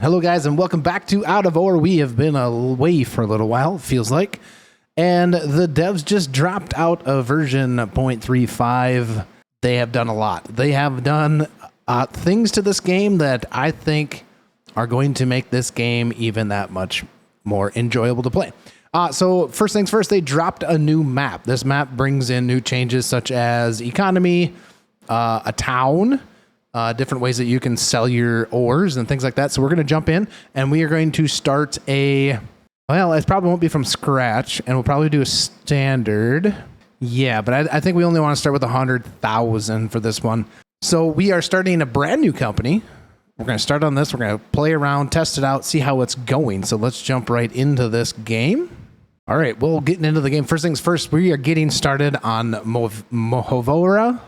Hello guys and welcome back to Out of Ore. We have been away for a little while, it feels like. And the devs just dropped out of version 0.35. They have done a lot. They have done things to this game that I think are going to make this game even that much more enjoyable to play. So first things first, they dropped a new map. This map brings in new changes such as economy, a town, different ways that you can sell your ores and things like that. So we're going to jump in and we are going to start well, it probably won't be from scratch and we'll probably do a standard. Yeah, but I think we only want to start with 100,000 for this one. So we are starting a brand new company. We're going to start on this. We're going to play around, test it out, see how it's going. So let's jump right into this game. All right, we'll get into the game. First things first, we are getting started on Moivaara.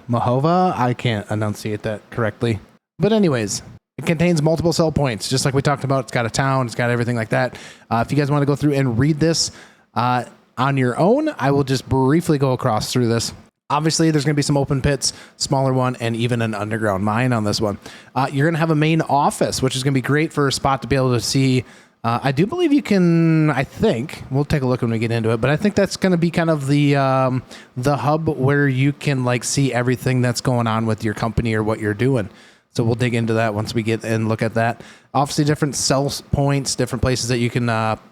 I can't enunciate that correctly. But anyways, it contains multiple sell points, just like we talked about. It's got a town, it's got everything like that. If you guys want to go through and read this on your own, I will just briefly go across through this. Obviously, there's going to be some open pits, smaller one, and even an underground mine on this one. You're going to have a main office, which is going to be great for a spot to be able to see. I do believe you can, I think, we'll take a look when we get into it, but I think that's going to be kind of the hub where you can like see everything that's going on with your company or what you're doing. So we'll dig into that once we get and look at that. Obviously, different sell points, different places that you can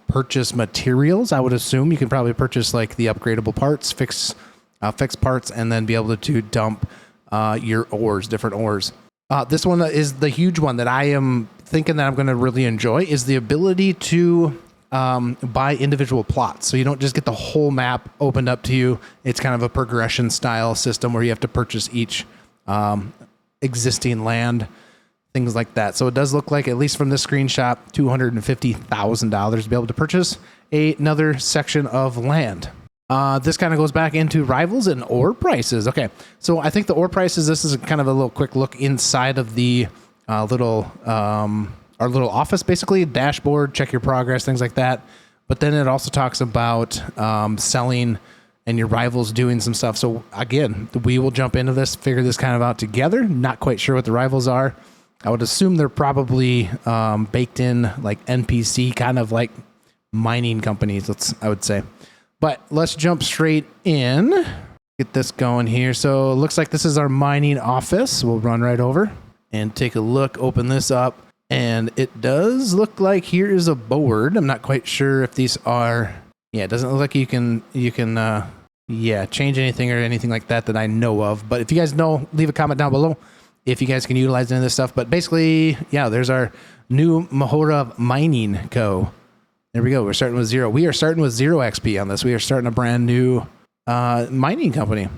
purchase materials. I would assume you can probably purchase like the upgradable parts, fix parts, and then be able to dump your ores, different ores. This one is the huge one that I am thinking that I'm going to really enjoy is the ability to buy individual plots. So you don't just get the whole map opened up to you. It's kind of a progression style system where you have to purchase each existing land, things like that. So it does look like, at least from this screenshot, $250,000 to be able to purchase another section of land. This kind of goes back into rivals and ore prices. Okay, so I think the ore prices, this is kind of a little quick look inside of the our little office, basically, dashboard, check your progress, things like that. But then it also talks about selling and your rivals doing some stuff. So again, we will jump into this, figure this kind of out together. Not quite sure what the rivals are. I would assume they're probably baked in like NPC, kind of like mining companies, I would say. But let's jump straight in, get this going here. So it looks like this is our mining office. We'll run right over and take a look, open this up. And it does look like here is a board. I'm not quite sure if these are, yeah, it doesn't look like you can change anything or anything like that I know of. But if you guys know, leave a comment down below if you guys can utilize any of this stuff. But basically, yeah, there's our new Moivaara Mining Co. There we go. We're starting with 0. We are starting with 0 XP on this. We are starting a brand new mining company.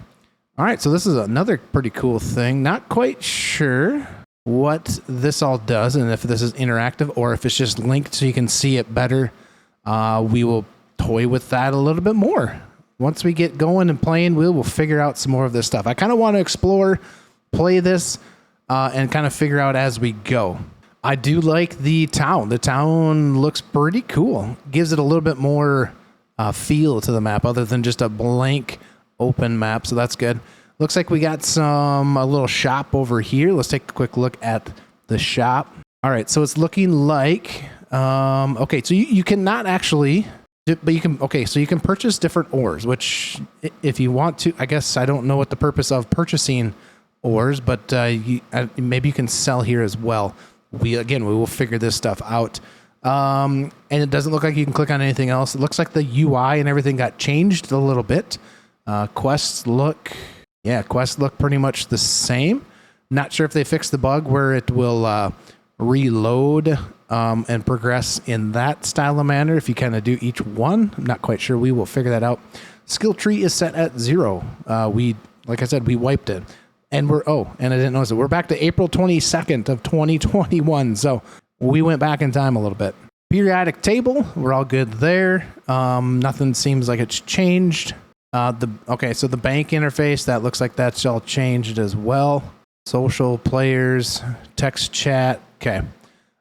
All right, so this is another pretty cool thing. Not quite sure what this all does and if this is interactive or if it's just linked so you can see it better. We will toy with that a little bit more. Once we get going and playing, we will figure out some more of this stuff. I kind of want to explore, play this, and kind of figure out as we go. I do like the town. The town looks pretty cool. Gives it a little bit more feel to the map other than just a blank open map. So that's good. Looks like we got a little shop over here. Let's take a quick look at the shop. All right. So it's looking like, okay. So you cannot actually, but you can, okay. So you can purchase different ores, which if you want to, I guess I don't know what the purpose of purchasing ores, but maybe you can sell here as well. We will figure this stuff out. And it doesn't look like you can click on anything else. It looks like the UI and everything got changed a little bit. Quests look pretty much the same. Not sure if they fixed the bug where it will reload and progress in that style of manner if you kind of do each one. I'm not quite sure. We will figure that out. Skill tree is set at 0. Like I said, we wiped it. And and I didn't notice it. We're back to April 22nd of 2021. So we went back in time a little bit. Periodic table. We're all good there. Nothing seems like it's changed. So the bank interface, that looks like that's all changed as well. Social, players, text chat. Okay.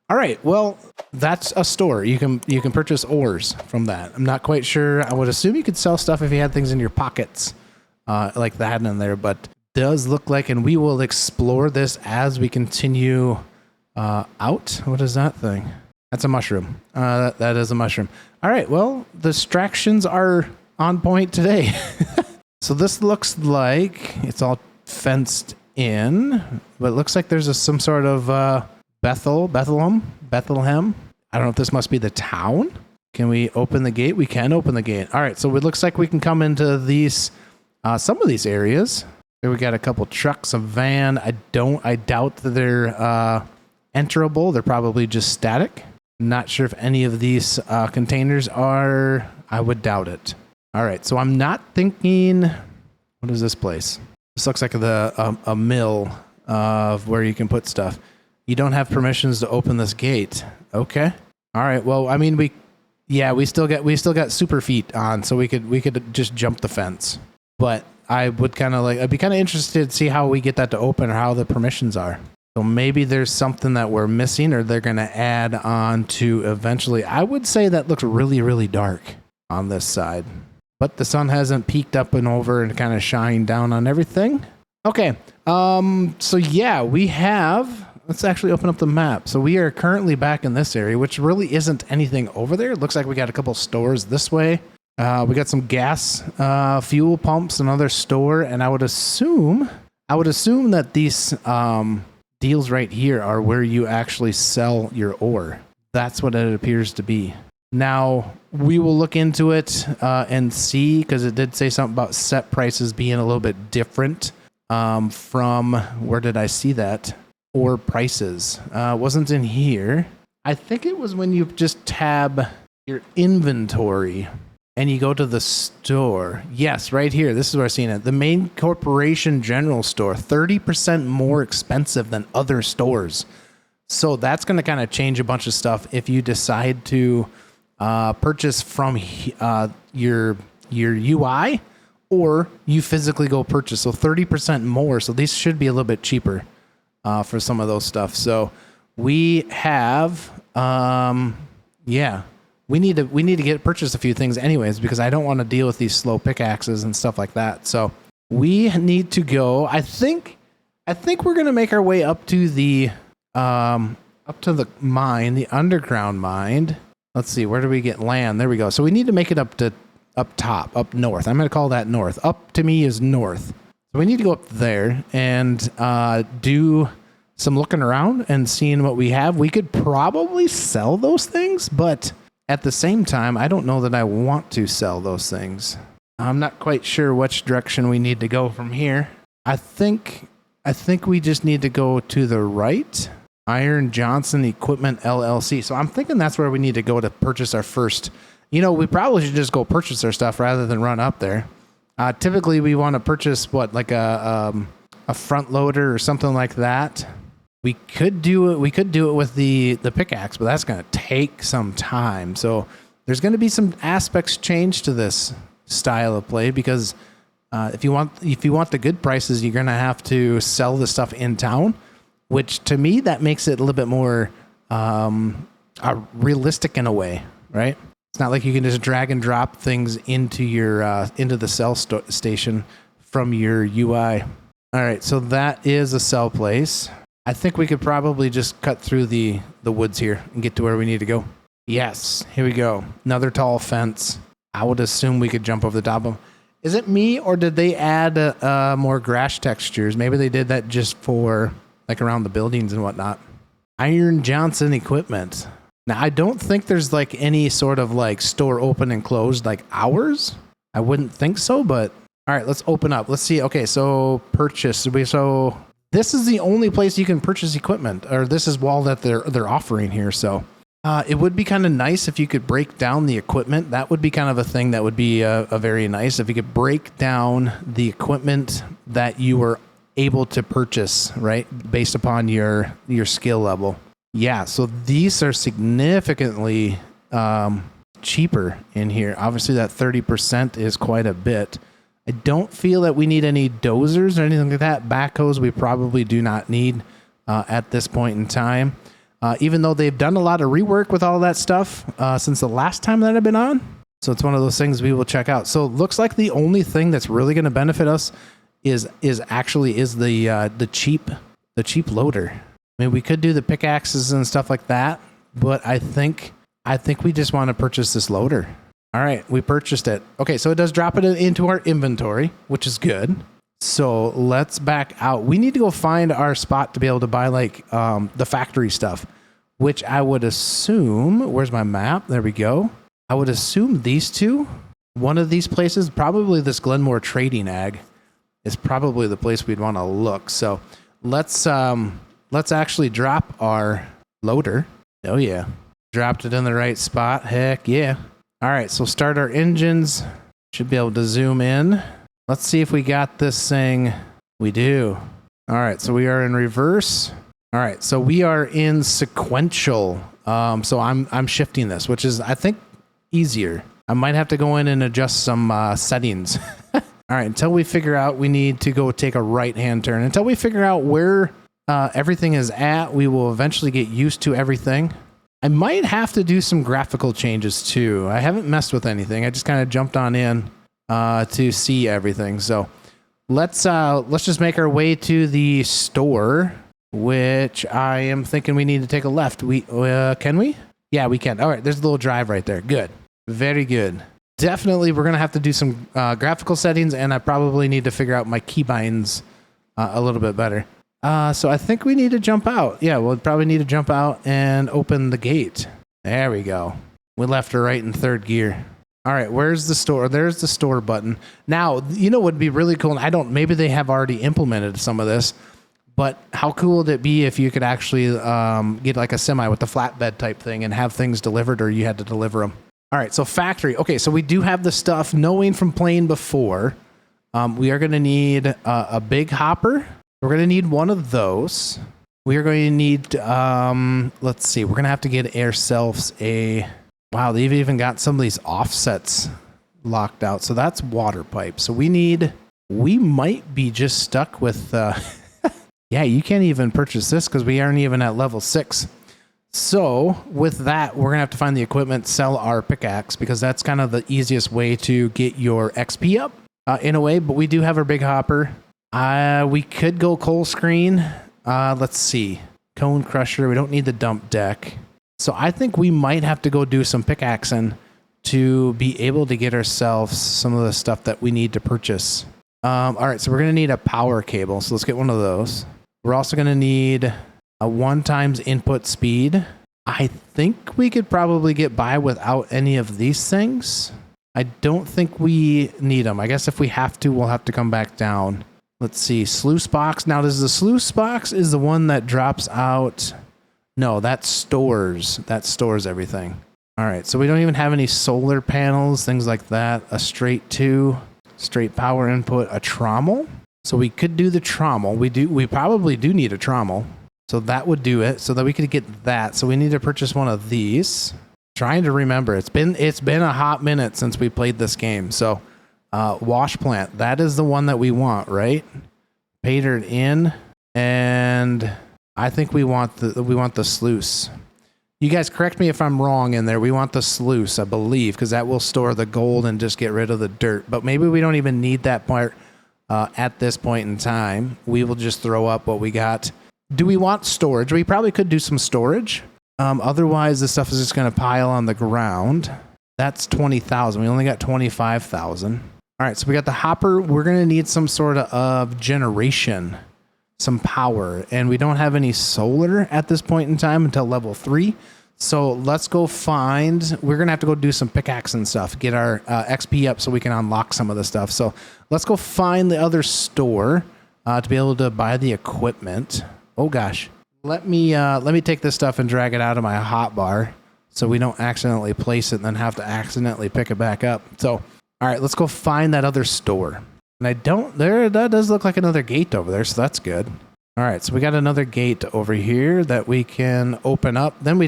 All right. Well, that's a store. You can purchase ores from that. I'm not quite sure. I would assume you could sell stuff if you had things in your pockets like that in there, but does look like, and we will explore this as we continue out. What is that thing? That's a mushroom. That is a mushroom. All right. Well, the distractions are on point today. So this looks like it's all fenced in, but it looks like there's some sort of Bethlehem. I don't know if this must be the town. Can we open the gate? We can open the gate. All right. So it looks like we can come into these, some of these areas. Here we got a couple trucks, a van. I doubt that they're enterable. They're probably just static. Not sure if any of these containers are. I would doubt it. All right. So I'm not thinking. What is this place? This looks like a mill of where you can put stuff. You don't have permissions to open this gate. Okay. All right. Well, I mean, we still got super feet on, so we could just jump the fence. But I'd be kind of interested to see how we get that to open or how the permissions are. So maybe there's something that we're missing or they're going to add on to eventually. I would say that looks really, really dark on this side, but the sun hasn't peeked up and over and kind of shined down on everything. Okay. So yeah, let's actually open up the map. So we are currently back in this area, which really isn't anything over there. It looks like we got a couple stores this way. We got some gas, fuel pumps, another store. And I would assume that these, deals right here are where you actually sell your ore. That's what it appears to be. Now, we will look into it and see, because it did say something about set prices being a little bit different from, where did I see that? Ore prices. Wasn't in here. I think it was when you just tab your inventory and you go to the store. Yes, right here. This is where I've seen it. The main corporation general store, 30% more expensive than other stores. So that's going to kind of change a bunch of stuff if you decide to purchase from your UI or you physically go purchase. So 30% more. So these should be a little bit cheaper for some of those stuff. So we have, We need to purchase a few things anyways, because I don't want to deal with these slow pickaxes and stuff like that. So we need to go. I think we're gonna make our way up to the mine, the underground mine. Let's see, where do we get land? There we go. So we need to make it up top, up north. I'm gonna call that north. Up to me is north. So we need to go up there and do some looking around and seeing what we have. We could probably sell those things, but at the same time, I don't know that I want to sell those things. I'm not quite sure which direction we need to go from here. I think we just need to go to the right. Iron Johnson Equipment LLC. So I'm thinking that's where we need to go to purchase our first. We probably should just go purchase our stuff rather than run up there. Typically, we want to purchase like a front loader or something like that. We could do it with the pickaxe, but that's going to take some time. So there's going to be some aspects change to this style of play, because if you want the good prices, you're going to have to sell the stuff in town, which to me that makes it a little bit more realistic in a way, right? It's not like you can just drag and drop things into your into the sell station from your UI. All right, so that is a sell place. I think we could probably just cut through the woods here and get to where we need to go. Yes, here we go. Another tall fence. I would assume we could jump over the top of them. Is it me, or did they add more grass textures? Maybe they did that just for like around the buildings and whatnot. Iron Johnson Equipment. Now, I don't think there's like any sort of like store open and closed like hours. I wouldn't think so, but all right, let's open up. Let's see. Okay, so purchase. So this is the only place you can purchase equipment, or this is all that they're offering here. So it would be kind of nice if you could break down the equipment. That would be kind of a thing that would be a very nice, if you could break down the equipment that you were able to purchase, right, based upon your skill level. Yeah, so these are significantly cheaper in here. Obviously, that 30% is quite a bit. I don't feel that we need any dozers or anything like that. Backhoes we probably do not need at this point in time. Even though they've done a lot of rework with all that stuff since the last time that I've been on. So it's one of those things we will check out. So it looks like the only thing that's really going to benefit us is the cheap loader. I mean, we could do the pickaxes and stuff like that, but I think we just want to purchase this loader. All right, we purchased it. Okay, so it does drop it into our inventory, which is good. So let's back out. We need to go find our spot to be able to buy like the factory stuff, which I would assume, where's my map? There we go. I would assume these two, one of these places, probably this Glenmore Trading Ag is probably the place we'd want to look. So let's actually drop our loader. Oh yeah. Dropped it in the right spot. Heck yeah. All right, so start our engines. Should be able to zoom in. Let's see if we got this thing. We do. All right, so we are in reverse. All right, so we are in sequential. So I'm shifting this, which is, I think, easier. I might have to go in and adjust some settings. All right, until we figure out, we need to go take a right-hand turn. Until we figure out where everything is at, we will eventually get used to everything. I might have to do some graphical changes too. I haven't messed with anything. I just kind of jumped on in to see everything. So let's just make our way to the store, which I am thinking we need to take a left. Can we? Yeah, we can. All right, there's a little drive right there. Good. Very good. Definitely, we're going to have to do some graphical settings, and I probably need to figure out my keybinds a little bit better. So I think we need to jump out. Yeah, we'll probably need to jump out and open the gate. There we go. We left her right in third gear. All right, where's the store? There's the store button. Now, you know what would be really cool? Maybe they have already implemented some of this, but how cool would it be if you could actually get like a semi with the flatbed type thing and have things delivered, or you had to deliver them? All right, so factory. Okay, so we do have the stuff. Knowing from playing before, we are going to need a big hopper. We're going to need one of those. We are going to need, let's see, we're going to have to get ourselves a, wow, they've even got some of these offsets locked out. So that's water pipe. So we might be just stuck with, yeah, you can't even purchase this because we aren't even at level 6. So with that, we're going to have to find the equipment, sell our pickaxe, because that's kind of the easiest way to get your XP up in a way. But we do have our big hopper. We could go coal screen. Let's see. Cone crusher. We don't need the dump deck. So I think we might have to go do some pickaxing to be able to get ourselves some of the stuff that we need to purchase. All right, so we're going to need a power cable. So let's get one of those. We're also going to need a 1x input speed. I think we could probably get by without any of these things. I don't think we need them. I guess if we have to, we'll have to come back down. Let's see, sluice box. Now, does the sluice box is the one that drops out? No, that stores everything. All right, so we don't even have any solar panels, things like that. A straight power input, a trommel. So we could do the trommel. We probably do need a trommel. So that would do it, so that we could get that. So we need to purchase one of these. Trying to remember, it's been a hot minute since we played this game. So wash plant, that is the one that we want, right? Patered in, and I think we want the sluice. You guys correct me if I'm wrong in there. We want the sluice, I believe, because that will store the gold and just get rid of the dirt. But maybe we don't even need that part at this point in time. We will just throw up what we got. Do we want storage? We probably could do some storage. Otherwise, the stuff is just going to pile on the ground. That's 20,000. We only got 25,000. All right, so we got the hopper. We're going to need some sort of generation, some power, and we don't have any solar at this point in time until level 3. So let's go find, we're going to have to go do some pickaxe and stuff, get our XP up so we can unlock some of the stuff. So let's go find the other store to be able to buy the equipment. Oh gosh, let me take this stuff and drag it out of my hotbar so we don't accidentally place it and then have to accidentally pick it back up. So all right, let's go find that other store. And that does look like another gate over there, so that's good. All right, so we got another gate over here that we can open up. Then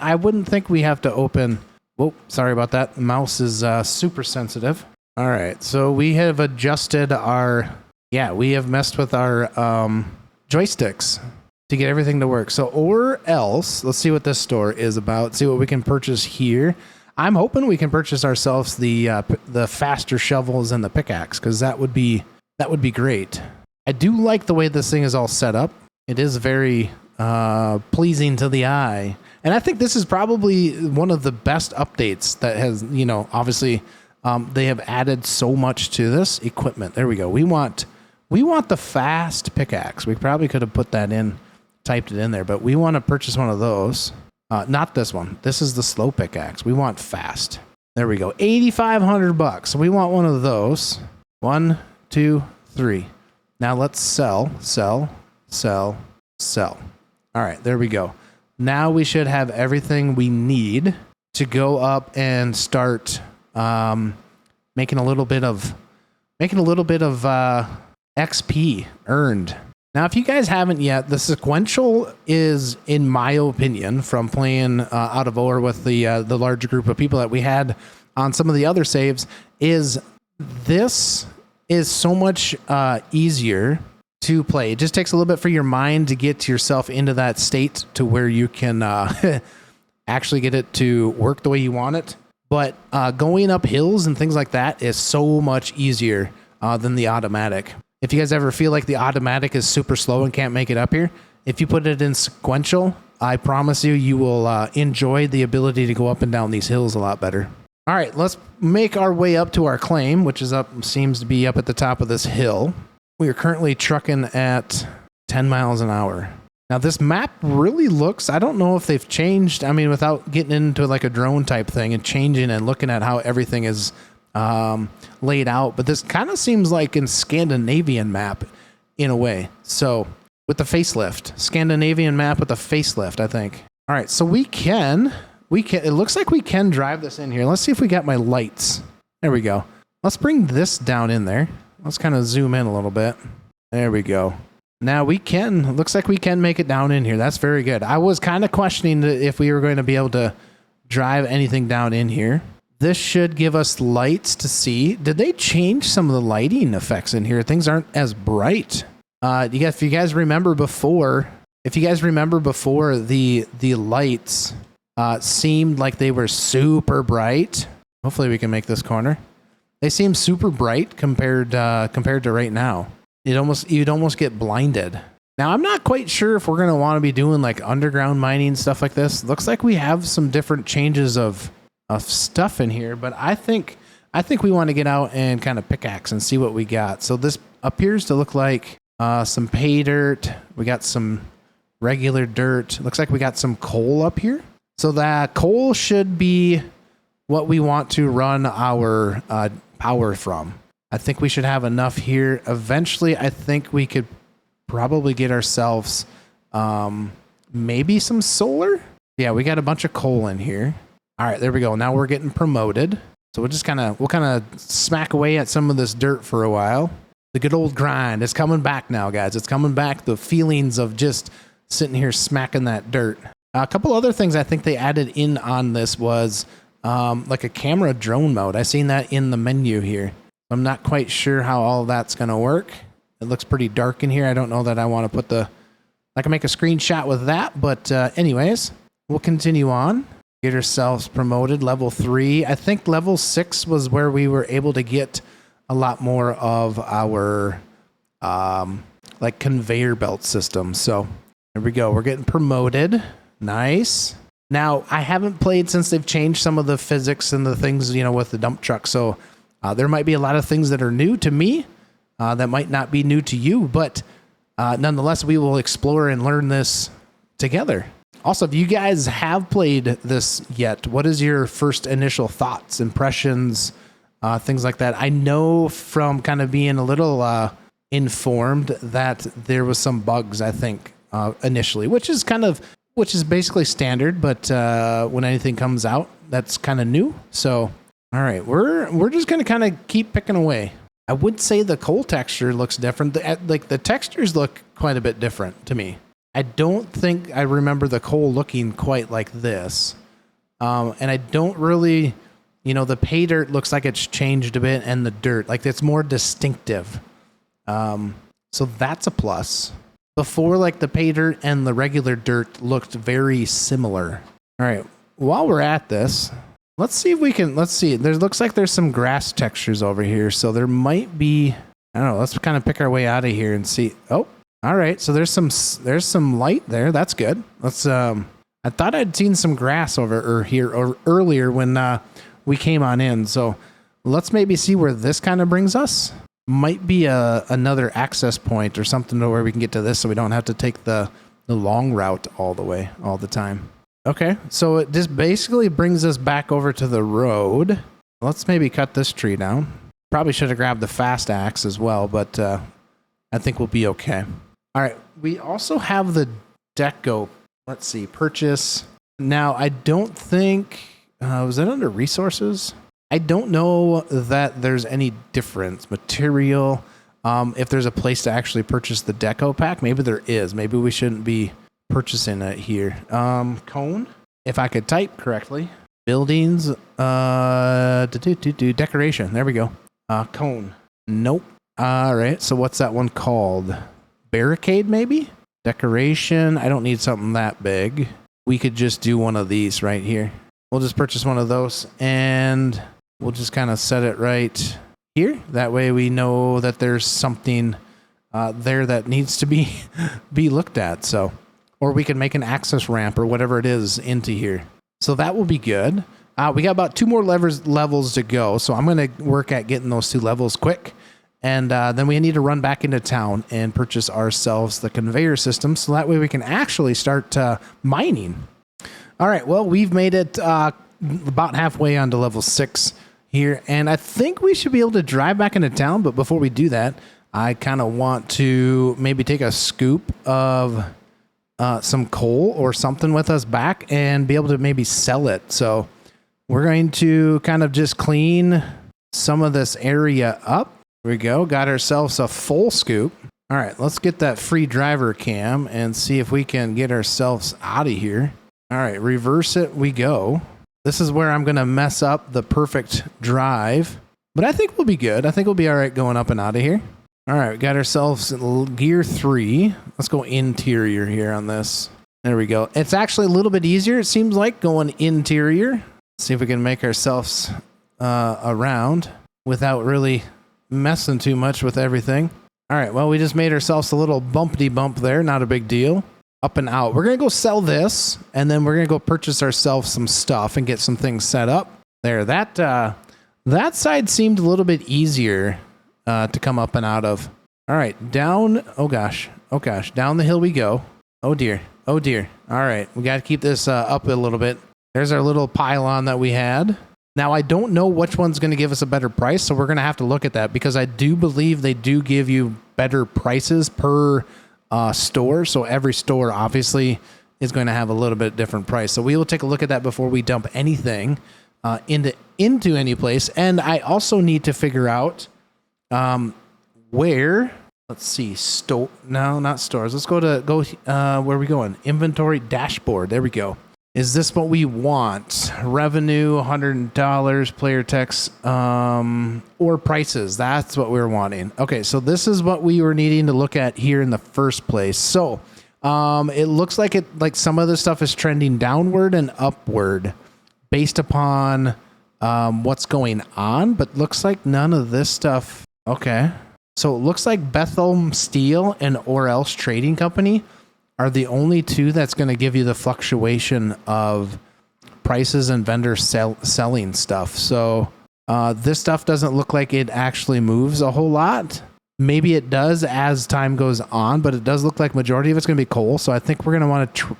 I wouldn't think we have to open. Whoa, sorry about that. The mouse is super sensitive. All right, so we have adjusted we have messed with our joysticks to get everything to work. So, or else, let's see what this store is about, see what we can purchase here. I'm hoping we can purchase ourselves the faster shovels and the pickaxe, because that would be great. I do like the way this thing is all set up. It is very pleasing to the eye. And I think this is probably one of the best updates that has, you know, obviously they have added so much to this equipment. There we go. We want the fast pickaxe. We probably could have put that in, typed it in there, but we want to purchase one of those. Not this one. This is the slow pickaxe. We want fast. There we go. $8,500. So we want one of those. 1, 2, 3. Now let's sell. All right, there we go. Now we should have everything we need to go up and start making a little bit of XP earned. Now, if you guys haven't yet, the sequential is, in my opinion, from playing out of ore with the larger group of people that we had on some of the other saves, is this is so much easier to play. It just takes a little bit for your mind to get yourself into that state to where you can actually get it to work the way you want it. But going up hills and things like that is so much easier than the automatic. If you guys ever feel like the automatic is super slow and can't make it up here, if you put it in sequential, I promise you, you will enjoy the ability to go up and down these hills a lot better. All right, let's make our way up to our claim, which is seems to be up at the top of this hill. We are currently trucking at 10 miles an hour. Now this map really looks, I don't know if they've changed, I mean, without getting into like a drone type thing and changing and looking at how everything is laid out, but this kind of seems like in Scandinavian map in a way. So with the facelift, Scandinavian map with the facelift, I think. All right, so we can, it looks like we can drive this in here. Let's see if we got my lights. There we go. Let's bring this down in there. Let's kind of zoom in a little bit. There we go. Now we can, looks like we can make it down in here. That's very good. I was kind of questioning if we were going to be able to drive anything down in here. This should give us lights to see. Did they change some of the lighting effects in here? Things aren't as bright. If you guys remember before, the lights seemed like they were super bright. Hopefully we can make this corner. They seem super bright compared to right now. You'd almost get blinded. Now I'm not quite sure if we're gonna want to be doing like underground mining stuff like this. Looks like we have some different changes of stuff in here, but I think we want to get out and kind of pickaxe and see what we got. So this appears to look like some pay dirt. We got some regular dirt. Looks like we got some coal up here. So that coal should be what we want to run our power from. I think we should have enough here. Eventually, I think we could probably get ourselves maybe some solar. Yeah, we got a bunch of coal in here. All right, there we go. Now we're getting promoted. So we'll kind of smack away at some of this dirt for a while. The good old grind is coming back now, guys. It's coming back. The feelings of just sitting here smacking that dirt. A couple other things I think they added in on this was like a camera drone mode. I seen that in the menu here. I'm not quite sure how all that's going to work. It looks pretty dark in here. I don't know that I want to put I can make a screenshot with that, but anyways, we'll continue on. Get ourselves promoted, level 3. I think level 6 was where we were able to get a lot more of our like conveyor belt system. So there we go. We're getting promoted. Nice. Now, I haven't played since they've changed some of the physics and the things, with the dump truck. So there might be a lot of things that are new to me that might not be new to you, but nonetheless, we will explore and learn this together. Also, if you guys have played this yet, what is your first initial thoughts, impressions, things like that? I know from kind of being a little informed that there was some bugs, I think, initially, which is basically standard, but when anything comes out, that's kind of new. So, all right, we're just going to kind of keep picking away. I would say the coal texture looks different. The textures look quite a bit different to me. I don't think I remember the coal looking quite like this. And I don't really, the pay dirt looks like it's changed a bit, and the dirt, like it's more distinctive. So that's a plus. Before, like the pay dirt and the regular dirt looked very similar. All right, while we're at this, let's see. There looks like there's some grass textures over here. So there might be, I don't know, let's kind of pick our way out of here and see. Oh, All right, so there's some light there. That's good. Let's. I thought I'd seen some grass earlier when we came on in. So let's maybe see where this kind of brings us. Might be another access point or something to where we can get to this, so we don't have to take the long route all the time. Okay, so it just basically brings us back over to the road. Let's maybe cut this tree down. Probably should have grabbed the fast axe as well, but I think we'll be okay. All right, we also have the deco. Let's see, purchase. Now, I don't think, was that under resources? I don't know that there's any difference. Material, if there's a place to actually purchase the deco pack, maybe there is. Maybe we shouldn't be purchasing it here. Cone, if I could type correctly. Buildings, decoration, there we go. Cone, nope. All right, so what's that one called? Barricade, maybe? Decoration, I don't need something that big. We could just do one of these right here. We'll just purchase one of those and we'll just kind of set it right here. That way we know that there's something there that needs to be looked at. So, or we can make an access ramp or whatever it is into here. So that will be good. We got about 2 more levels to go. So I'm going to work at getting those 2 levels quick. And then we need to run back into town and purchase ourselves the conveyor system. So that way we can actually start mining. All right. Well, we've made it about halfway onto level 6 here. And I think we should be able to drive back into town. But before we do that, I kind of want to maybe take a scoop of some coal or something with us back and be able to maybe sell it. So we're going to kind of just clean some of this area up. There we go. Got ourselves a full scoop. All right, let's get that free driver cam and see if we can get ourselves out of here. All right, reverse it we go. This is where I'm going to mess up the perfect drive, but I think we'll be good. I think we'll be all right going up and out of here. All right, we got ourselves gear 3. Let's go interior here on this. There we go. It's actually a little bit easier, it seems like, going interior. Let's see if we can make ourselves around without really messing too much with everything. All right, well, we just made ourselves a little bumpity bump there. Not a big deal. Up and out. We're going to go sell this, and then we're going to go purchase ourselves some stuff and get some things set up. There, that side seemed a little bit easier to come up and out of. All right, down. Oh, gosh. Down the hill we go. Oh, dear. All right, we got to keep this up a little bit. There's our little pylon that we had. Now, I don't know which one's going to give us a better price, so we're going to have to look at that because I do believe they do give you better prices per store. So every store, obviously, is going to have a little bit different price. So we will take a look at that before we dump anything into any place. And I also need to figure out where, let's see, no, not stores. Let's go where are we going? Inventory dashboard. There we go. Is this what we want? Revenue, $100, player text, or prices. That's what we're wanting. Okay, so this is what we were needing to look at here in the first place. So it looks like some of this stuff is trending downward and upward based upon what's going on, but looks like none of this stuff. Okay, so it looks like Bethel Steel and Or Else Trading Company are the only 2 that's going to give you the fluctuation of prices and vendors selling stuff. So this stuff doesn't look like it actually moves a whole lot. Maybe it does as time goes on, but it does look like majority of it's going to be coal. So I think we're going to want to,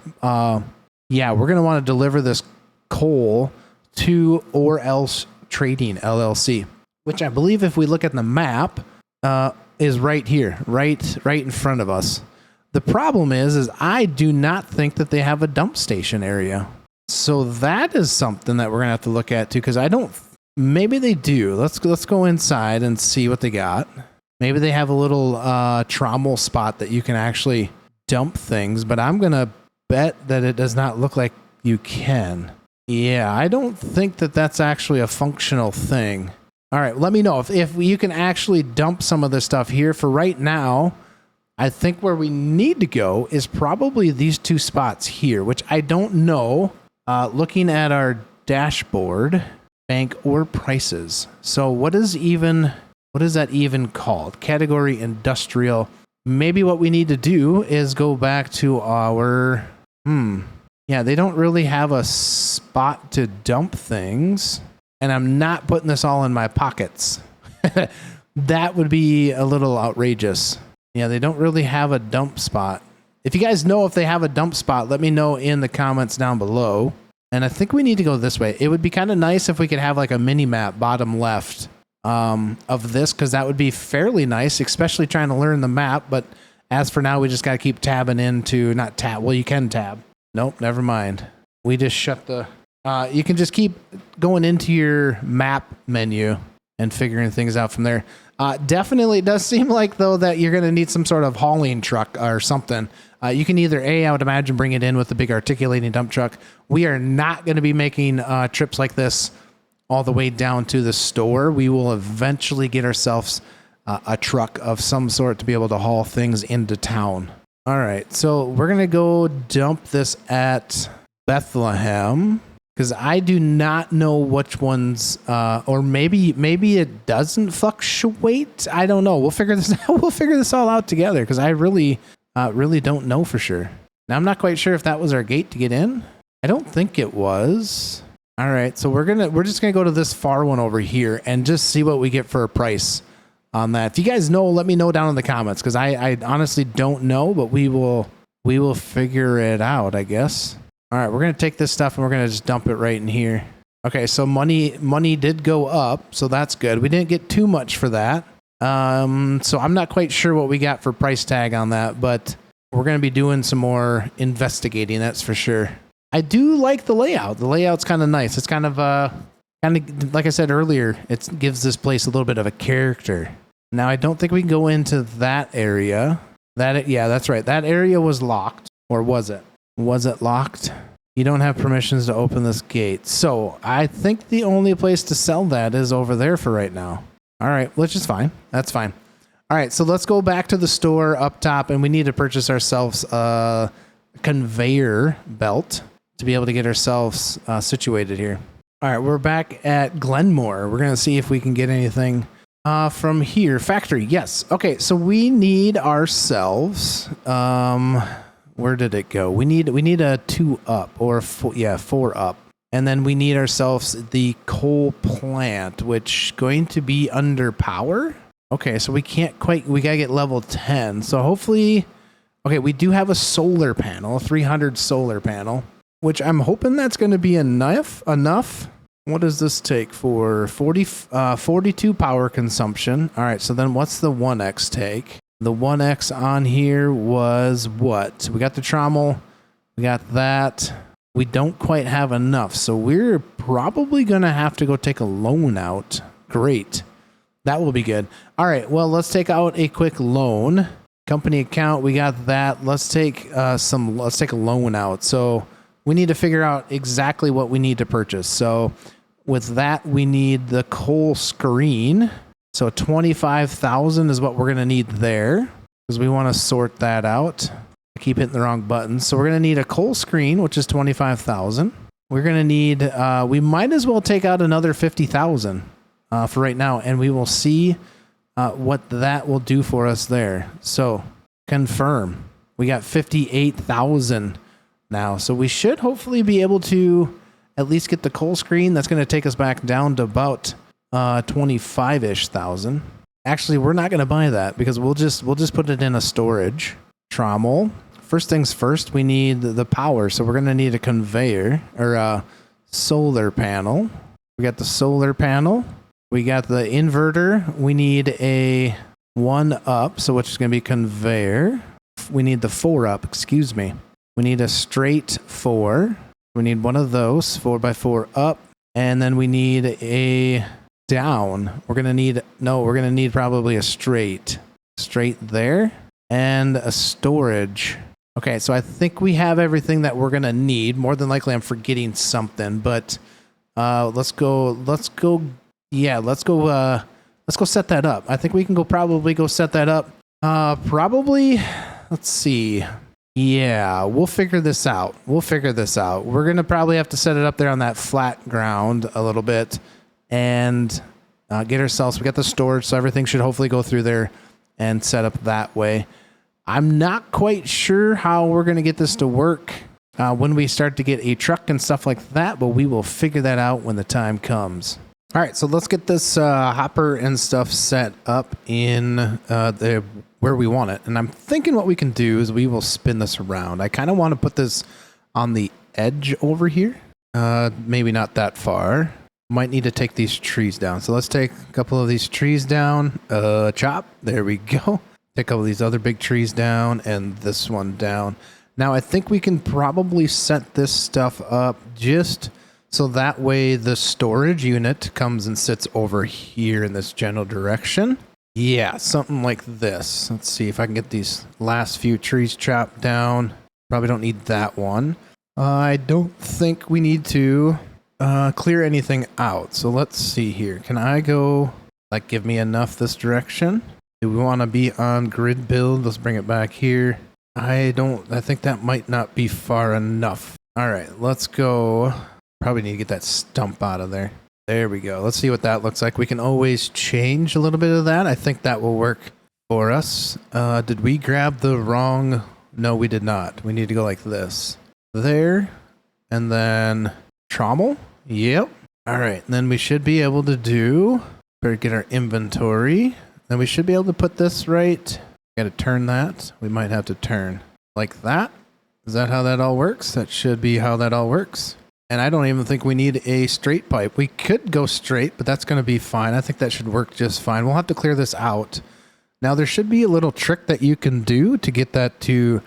we're going to want to deliver this coal to Or Else Trading LLC, which I believe if we look at the map is right here, right in front of us. The problem is I do not think that they have a dump station area. So that is something that we're going to have to look at too, because maybe they do. Let's go inside and see what they got. Maybe they have a little trommel spot that you can actually dump things, but I'm going to bet that it does not look like you can. Yeah, I don't think that that's actually a functional thing. All right, let me know if you can actually dump some of this stuff here. For right now, I think where we need to go is probably these 2 spots here, which I don't know. Looking at our dashboard, bank or prices. So what is that even called? Category industrial. maybe what we need to do is go back to our, yeah, they don't really have a spot to dump things. And I'm not putting this all in my pockets. That would be a little outrageous. Yeah, they don't really have a dump spot. If you guys know if they have a dump spot, let me know in the comments down below. And I think we need to go this way. It would be kind of nice if we could have like a mini map bottom left of this, because that would be fairly nice, especially trying to learn the map. But as for now, we just got to keep tabbing into, not tab. Well, you can tab. Nope, never mind. We just shut the, you can just keep going into your map menu and figuring things out from there. Definitely does seem like, though, that you're going to need some sort of hauling truck or something. You can either, I would imagine, bring it in with a big articulating dump truck. We are not going to be making trips like this all the way down to the store. We will eventually get ourselves a truck of some sort to be able to haul things into town. All right, so we're going to go dump this at Bethlehem, because I do not know which ones, or maybe it doesn't fluctuate. I don't know. We'll figure this out. We'll figure this all out together, because I really don't know for sure. Now, I'm not quite sure if that was our gate to get in. I don't think it was. All right, so we're just gonna go to this far one over here and just see what we get for a price on that. If you guys know, let me know down in the comments, because I honestly don't know, but we will figure it out, I guess. All right, we're going to take this stuff and we're going to just dump it right in here. Okay, so money did go up, so that's good. We didn't get too much for that. So I'm not quite sure what we got for price tag on that, but we're going to be doing some more investigating, that's for sure. I do like the layout. The layout's kind of nice. It's kind of like I said earlier, it gives this place a little bit of a character. Now, I don't think we can go into that area. Yeah, that's right. That area was locked, or was it? Was it locked? You don't have permissions to open this gate. So I think the only place to sell that is over there for right now. All right, which is fine. That's fine. All right, so let's go back to the store up top, and we need to purchase ourselves a conveyor belt to be able to get ourselves situated here. All right, we're back at Glenmore. We're going to see if we can get anything from here. Factory, yes. Okay, so we need ourselves... where did it go? We need a 2 up, or 4 up. And then we need ourselves the coal plant, which going to be under power. Okay, so we gotta get level 10. So hopefully, okay, we do have a solar panel, a 300 solar panel, which I'm hoping that's going to be enough. What does this take for 42 power consumption? All right, so then what's the 1x take? The 1x on here was what? We got the trommel. We got that. We don't quite have enough. So we're probably going to have to go take a loan out. Great. That will be good. All right. Well, let's take out a quick loan. Company account. We got that. Let's take a loan out. So we need to figure out exactly what we need to purchase. So with that, we need the coal screen. So 25,000 is what we're going to need there, because we want to sort that out. I keep hitting the wrong button. So we're going to need a coal screen, which is 25,000. We're going to need, we might as well take out another 50,000 for right now, and we will see what that will do for us there. So confirm. We got 58,000 now. So we should hopefully be able to at least get the coal screen. That's going to take us back down to about 25-ish thousand. Actually, we're not going to buy that, because we'll just put it in a storage. Trommel. First things first, we need the power. So we're going to need a conveyor, or a solar panel. We got the solar panel. We got the inverter. We need a 1 up, so which is going to be conveyor. We need the 4 up, excuse me. We need a straight 4. We need one of those, 4x4 up. And then we need a down. We're going to need probably a straight there, and a storage. Okay, so I think we have everything that we're going to need. More than likely I'm forgetting something, but let's go set that up. I think we can probably go set that up. Let's see. Yeah, we'll figure this out. We're going to probably have to set it up there on that flat ground a little bit, and get ourselves, we got the storage, so everything should hopefully go through there and set up that way. I'm not quite sure how we're going to get this to work when we start to get a truck and stuff like that, but we will figure that out when the time comes. All right, so let's get this hopper and stuff set up in where we want it. And I'm thinking what we can do is we will spin this around. I kind of want to put this on the edge over here. Maybe not that far. Might need to take these trees down. So let's take a couple of these trees down. Chop. There we go. Take a couple of these other big trees down and this one down. Now I think we can probably set this stuff up just so that way the storage unit comes and sits over here in this general direction. Yeah, something like this. Let's see if I can get these last few trees chopped down. Probably don't need that one. I don't think we need to clear anything out. So let's see here. Can I go, like, give me enough this direction? Do we want to be on grid build? Let's bring it back here. I think that might not be far enough. All right, let's go. Probably need to get that stump out of there. There we go. Let's see what that looks like. We can always change a little bit of that. I think that will work for us. Did we grab the wrong? No, we did not. We need to go like this. There. And then trommel. Yep. All right. And then we should be able to do, better get our inventory. Then we should be able to put this right. Got to turn that. We might have to turn like that. Is that how that all works? That should be how that all works. And I don't even think we need a straight pipe. We could go straight, but that's going to be fine. I think that should work just fine. We'll have to clear this out. Now, there should be a little trick that you can do to get that to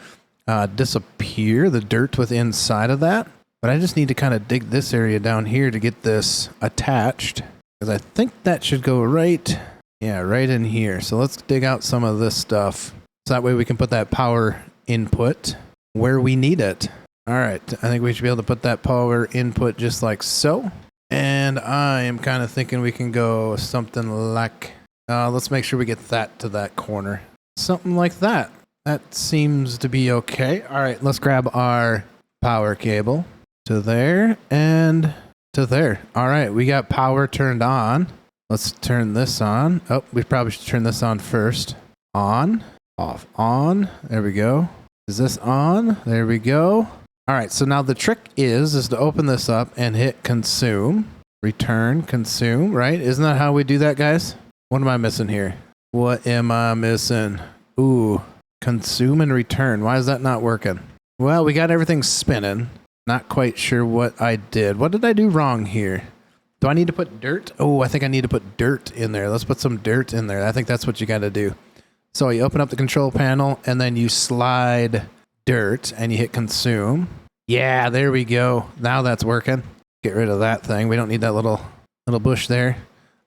disappear, the dirt with inside of that. But I just need to kind of dig this area down here to get this attached. Because I think that should go right, yeah, right in here. So let's dig out some of this stuff. So that way we can put that power input where we need it. All right, I think we should be able to put that power input just like so. And I am kind of thinking we can go something like, let's make sure we get that to that corner. Something like that. That seems to be okay. All right, let's grab our power cable to there and to there. All right, we got power turned on. Let's turn this on. Oh, we probably should turn this on first. On, off, on. There we go. Is this on? There we go. All right, so now the trick is to open this up and hit consume, return, consume, right? Isn't that how we do that, guys? What am I missing here? What am I missing? Ooh, consume and return. Why is that not working? Well, we got everything spinning. Not quite sure what I did. What did I do wrong here? Do I need to put dirt? Oh, I think I need to put dirt in there. Let's put some dirt in there. I think that's what you got to do. So you open up the control panel and then you slide dirt and you hit consume. Yeah, there we go. Now that's working. Get rid of that thing. We don't need that little bush there.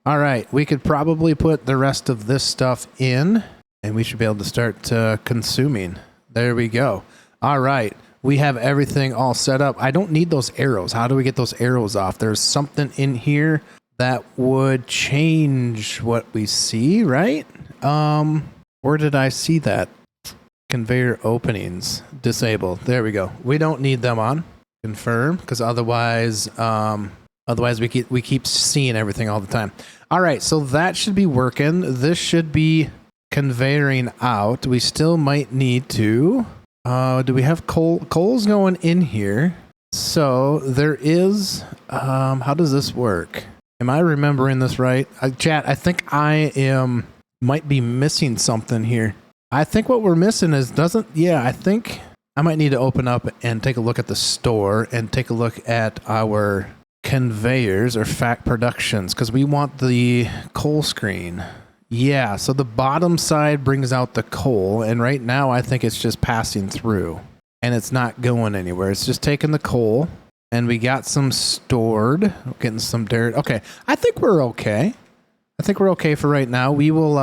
All right, we could probably put the rest of this stuff in and we should be able to start consuming. There we go. All right, we have everything all set up. I don't need those arrows. How do we get those arrows off? There's something in here that would change what we see, right? Where did I see that? Conveyor openings disabled. There we go. We don't need them on. Confirm, because otherwise we keep seeing everything all the time. All right, so that should be working. This should be conveying out. We still might need to. Do we have coal's going in here? So there is. How does this work? Am I remembering this right? Chat, I think I might be missing something here. I think what we're missing is I think I might need to open up and take a look at the store and take a look at our conveyors or fact productions because we want the coal screen. Yeah, so the bottom side brings out the coal and right now I think it's just passing through and it's not going anywhere. It's just taking the coal and we got some stored, getting some dirt. Okay, I think we're okay. I think we're okay for right now. We will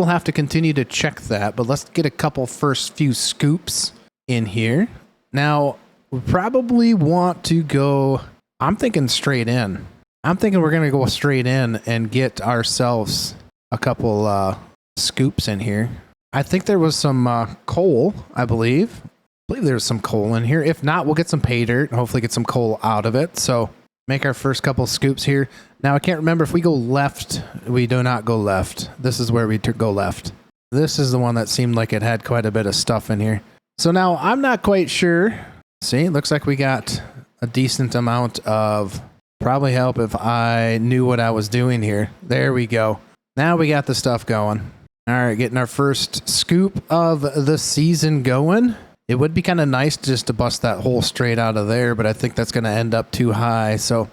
have to continue to check that, but let's get a couple first few scoops in here. Now, we probably want to go, I'm thinking straight in. I'm thinking we're going to go straight in and get ourselves a couple scoops in here. I think there was some coal, I believe. There's some coal in here. If not, we'll get some pay dirt and hopefully get some coal out of it. So make our first couple scoops here. Now, I can't remember if we go left. We do not go left. This is where we go left. This is the one that seemed like it had quite a bit of stuff in here. So now I'm not quite sure. See, it looks like we got a decent amount of, probably help if I knew what I was doing here. There we go. Now we got the stuff going. All right, getting our first scoop of the season going. It would be kind of nice just to bust that hole straight out of there, but I think that's going to end up too high. So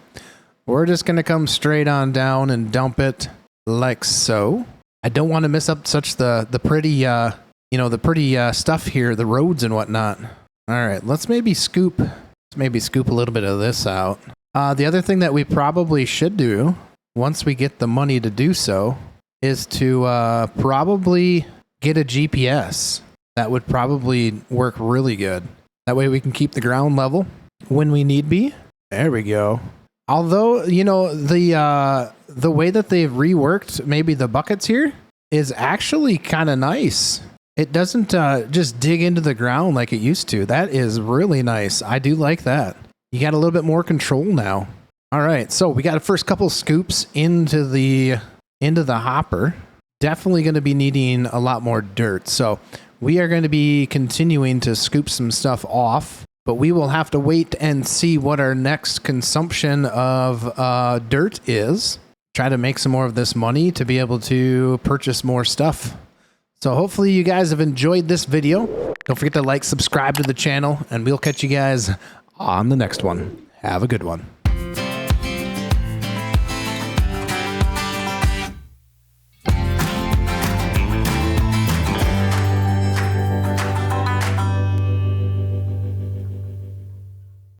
we're just going to come straight on down and dump it like so. I don't want to miss up such the pretty, the pretty stuff here, the roads and whatnot. All right, let's maybe scoop a little bit of this out. The other thing that we probably should do once we get the money to do so is to probably get a GPS. That would probably work really good. That way we can keep the ground level when we need be. There we go. Although, the way that they've reworked maybe the buckets here is actually kind of nice. It doesn't just dig into the ground like it used to. That is really nice. I do like that. You got a little bit more control now. All right, so we got a first couple scoops into the hopper. Definitely going to be needing a lot more dirt. So we are going to be continuing to scoop some stuff off, but we will have to wait and see what our next consumption of dirt is. Try to make some more of this money to be able to purchase more stuff. So hopefully you guys have enjoyed this video. Don't forget to like, subscribe to the channel, and we'll catch you guys on the next one. Have a good one.